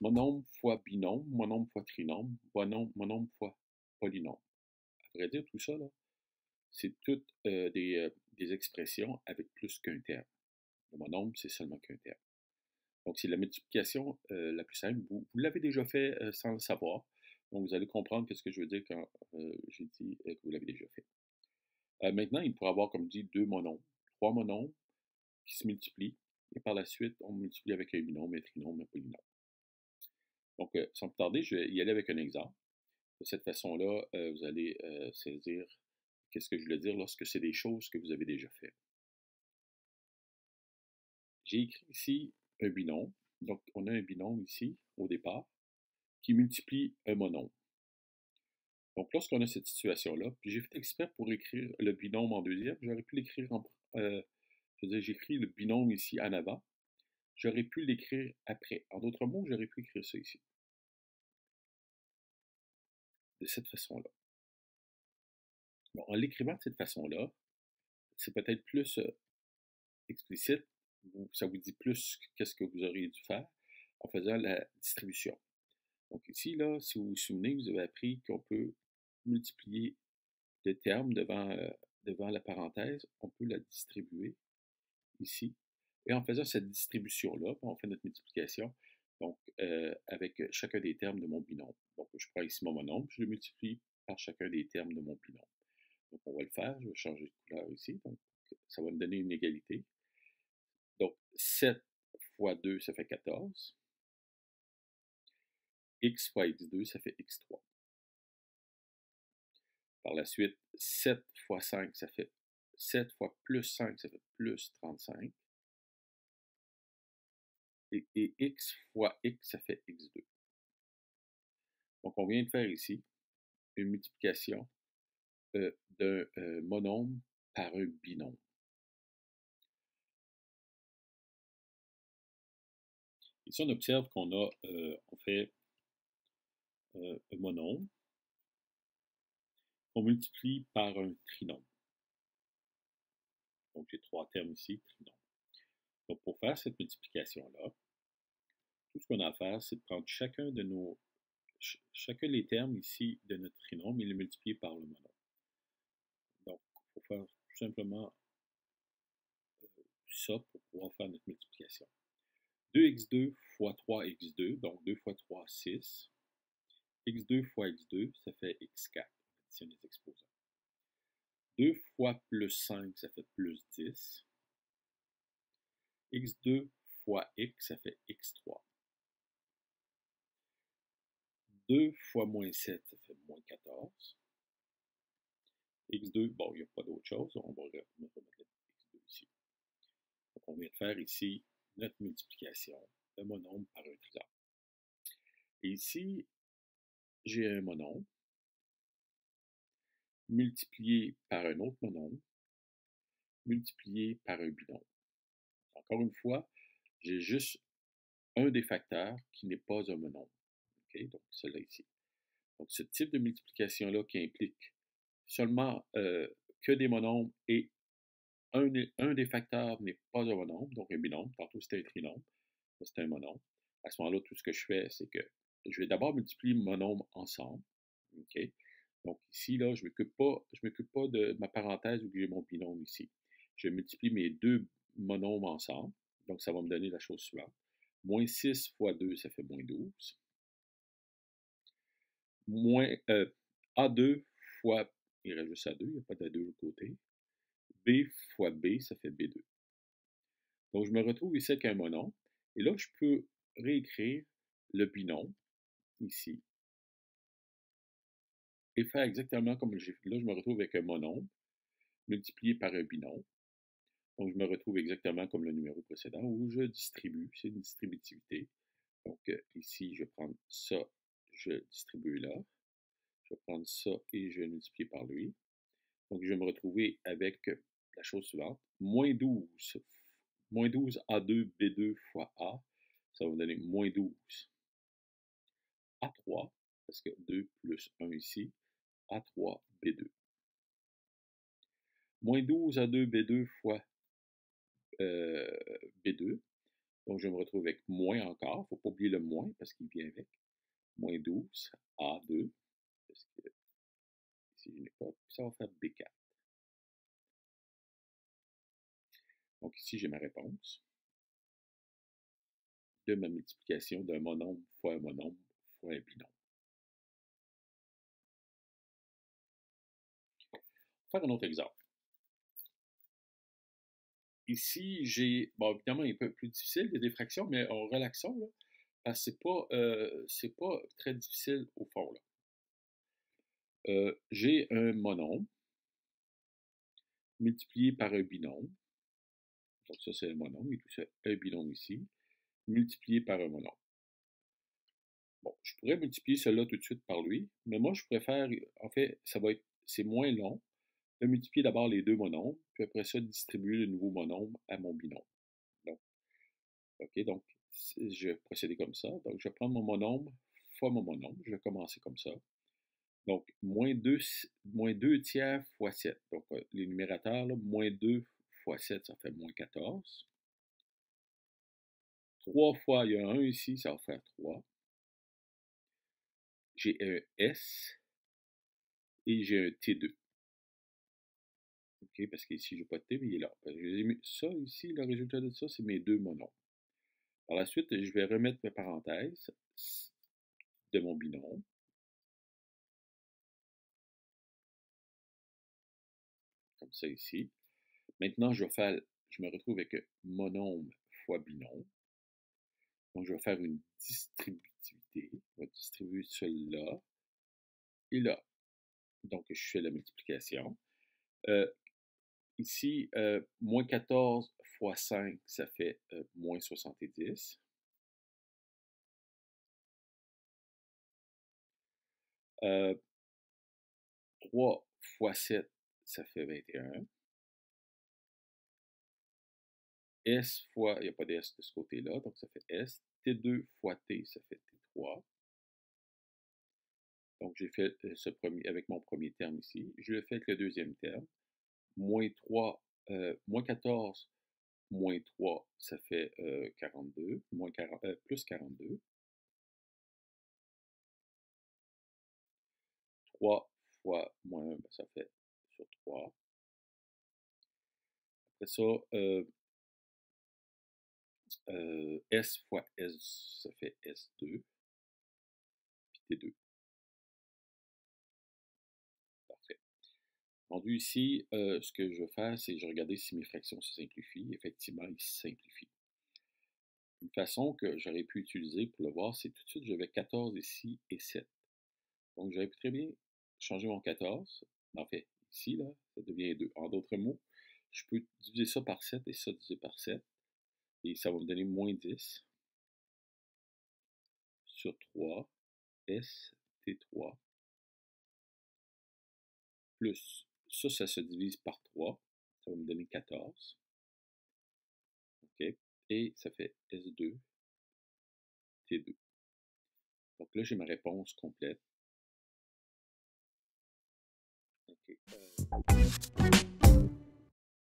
monombre fois binôme, monombre fois trinôme, monombre fois polynôme. À vrai dire, tout ça, là, c'est toutes des expressions avec plus qu'un terme. Le monombre, c'est seulement qu'un terme. Donc, c'est la multiplication la plus simple. Vous l'avez déjà fait sans le savoir. Donc, vous allez comprendre ce que je veux dire quand j'ai dit que vous l'avez déjà fait. Maintenant, il pourrait avoir, comme dit, deux monombres, trois monombres qui se multiplient. Et par la suite, on multiplie avec un binôme, un trinôme, un polynôme. Donc, sans plus tarder, je vais y aller avec un exemple. De cette façon-là, vous allez saisir qu'est-ce que je veux dire lorsque c'est des choses que vous avez déjà fait. J'ai écrit ici un binôme. Donc, on a un binôme ici, au départ, qui multiplie un monombre. Donc, lorsqu'on a cette situation-là, puis j'ai fait exprès pour écrire le binôme en deuxième, j'aurais pu l'écrire je veux dire, j'écris le binôme ici en avant, j'aurais pu l'écrire après. En d'autres mots, j'aurais pu écrire ça ici, de cette façon-là. Bon, en l'écrivant de cette façon-là, c'est peut-être plus explicite, ça vous dit plus qu'est-ce que vous auriez dû faire en faisant la distribution. Donc ici, là, si vous vous souvenez, vous avez appris qu'on peut multiplier le terme devant la parenthèse, on peut la distribuer ici. Et en faisant cette distribution-là, on fait notre multiplication, donc avec chacun des termes de mon binôme. Donc je prends ici mon monombre, je le multiplie par chacun des termes de mon binôme. Donc on va le faire, je vais changer de couleur ici, donc ça va me donner une égalité. Donc 7 fois 2, ça fait 14. X fois x2, ça fait x3. Par la suite, 7 fois 5, ça fait 7 fois plus 5, ça fait plus 35. Et x fois x, ça fait x2. Donc, on vient de faire ici une multiplication d'un monombre par un binôme. Ici, on observe qu'on a, on fait un monombre qu'on multiplie par un trinôme. Donc, j'ai trois termes ici, trinôme. Donc, pour faire cette multiplication-là, tout ce qu'on a à faire, c'est de prendre chacun des termes ici de notre trinôme et les multiplier par le monombre. Donc, il faut faire tout simplement ça pour pouvoir faire notre multiplication. 2x2 fois 3x2, donc 2 fois 3, 6. x2 fois x2, ça fait x4. On additionne les exposants. 2 fois plus 5, ça fait plus 10. x2 fois x, ça fait x3. 2 fois moins 7, ça fait moins 14. x2, bon, il n'y a pas d'autre chose, on va remettre x2 ici. Donc, on vient de faire ici notre multiplication de monombre par un trisome. Et ici, j'ai un monombre multiplié par un autre monombre multiplié par un binôme. Encore une fois, j'ai juste un des facteurs qui n'est pas un monombre. Okay? Donc, celui-là ici. Donc, ce type de multiplication-là qui implique seulement que des monombres et un des facteurs n'est pas un monombre, donc un binôme. Tantôt, c'était un trinôme. Là, c'est un monombre. À ce moment-là, tout ce que je fais, c'est que je vais d'abord multiplier mon nombre ensemble. Okay? Donc, ici, là, je ne m'occupe pas de ma parenthèse où j'ai mon binôme ici. Je multiplie mes deux monombres ensemble. Donc, ça va me donner la chose suivante. Moins 6 fois 2, ça fait moins 12. A2 fois, il reste juste A2, il n'y a pas d'A2 de l'autre côté. B fois B, ça fait B2. Donc, je me retrouve ici avec un monombre. Et là, je peux réécrire le binôme ici et faire exactement comme j'ai fait. Là, je me retrouve avec un monombre multiplié par un binôme. Donc, je me retrouve exactement comme le numéro précédent où je distribue, c'est une distributivité. Donc, ici, je vais prendre ça, je distribue là. Je vais prendre ça et je vais le multiplier par lui. Donc, je vais me retrouver avec la chose suivante. Moins 12 A2 B2 fois A, ça va me donner moins 12 A3, parce que 2 plus 1 ici, A3 B2. Moins 12 A2 B2 fois B2, Donc, je me retrouve avec moins encore. Il ne faut pas oublier le moins parce qu'il vient avec. Moins 12, A2. Parce que ici, je n'ai pas. Puis ça va faire B4. Donc, ici, j'ai ma réponse de ma multiplication d'un monombre fois un monombre fois un binombre. On va faire un autre exemple. Ici, j'ai, bon, évidemment, il est un peu plus difficile, les fractions, mais en relaxant, là, parce que c'est pas très difficile au fond, là. J'ai un monombre multiplié par un binôme. Donc ça, c'est un monombre, et tout ça, un binôme ici, multiplié par un monombre. Bon, je pourrais multiplier cela tout de suite par lui, mais moi, je préfère, en fait, c'est moins long, de multiplier d'abord les deux monombres, puis après ça, distribuer le nouveau monombre à mon binôme. Donc, OK, donc, je vais procéder comme ça. Donc, je vais prendre mon monombre fois mon monombre. Je vais commencer comme ça. Donc, moins 2 tiers fois 7. Donc, les numérateurs, là, moins 2 fois 7, ça fait moins 14. 3 fois, il y a un 1 ici, ça va faire 3. J'ai un S et j'ai un T2. OK, parce qu'ici, je n'ai pas de T, mais il est là. Ça, ici, le résultat de ça, c'est mes deux monombres. Par la suite, je vais remettre mes parenthèses de mon binôme. Comme ça ici. Maintenant, je me retrouve avec monombre fois binôme. Donc, je vais faire une distributivité. Je vais distribuer celui-là et là. Donc, je fais la multiplication. Ici, moins 14 fois 5, ça fait moins 70. 3 fois 7, ça fait 21. S fois, il n'y a pas de S de ce côté-là, donc ça fait S. T2 fois T, ça fait T3. Donc, j'ai fait avec mon premier terme ici. Je le fais avec le deuxième terme. Moins 3, moins 14, moins 3, ça fait 42. Plus 42. 3 fois moins 1, ça fait sur 3. Après ça, S fois S, ça fait S2. Puis T2. Parfait. Rendu ici, ce que je veux faire, c'est je regarder si mes fractions se simplifient. Effectivement, ils se simplifient. Une façon que j'aurais pu utiliser pour le voir, c'est tout de suite, j'avais 14 ici et 7. Donc, j'aurais pu très bien changer mon 14. En fait, ici, là, ça devient 2. En d'autres mots, je peux diviser ça par 7 et ça diviser par 7. Et ça va me donner moins 10 sur 3 ST3 plus ça se divise par 3. Ça va me donner 14. OK? Et ça fait S2 T2. Donc là, j'ai ma réponse complète. OK.